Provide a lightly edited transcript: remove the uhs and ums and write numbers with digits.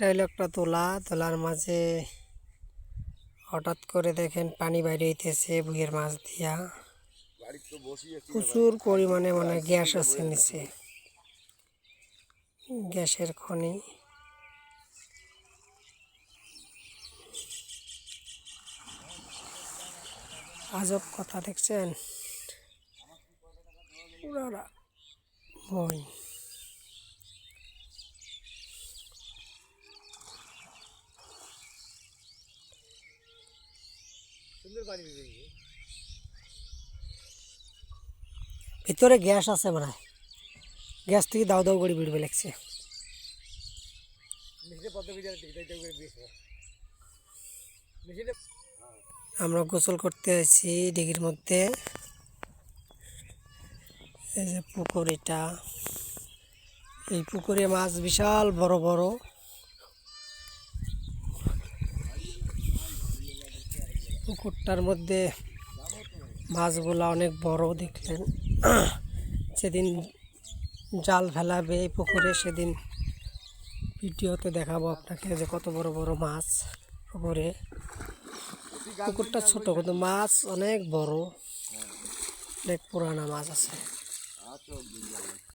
এটা হলো একটা তোলার মাঝে হঠাৎ করে দেখেন পানি বাইরে হইতেছে ভুঁইয়ের মাছ দিয়া। প্রচুর পরিমাণে মানে গ্যাস আছে নিচে, গ্যাসের খনি। আজব কথা দেখছেন, পুরা ভয়। ভিতরে গ্যাস আছে মনে হয়, গ্যাস থেকে দাও দাও করে বিড়বে লাগছে। আমরা গোসল করতে আছি দিঘির মধ্যে। এই যে পুকুর, এটা এই পুকুরে মাছ বিশাল বড় বড়। পুকুরটার মধ্যে মাছগুলো অনেক বড় দেখলেন। যেদিন জাল ফেলাবে এই পুকুরে সেদিন ভিডিওতে দেখাবো আপনাকে যে কত বড় বড় মাছ পুকুরে। পুকুরটা ছোট কিন্তু মাছ অনেক বড়, অনেক পুরানা মাছ আছে।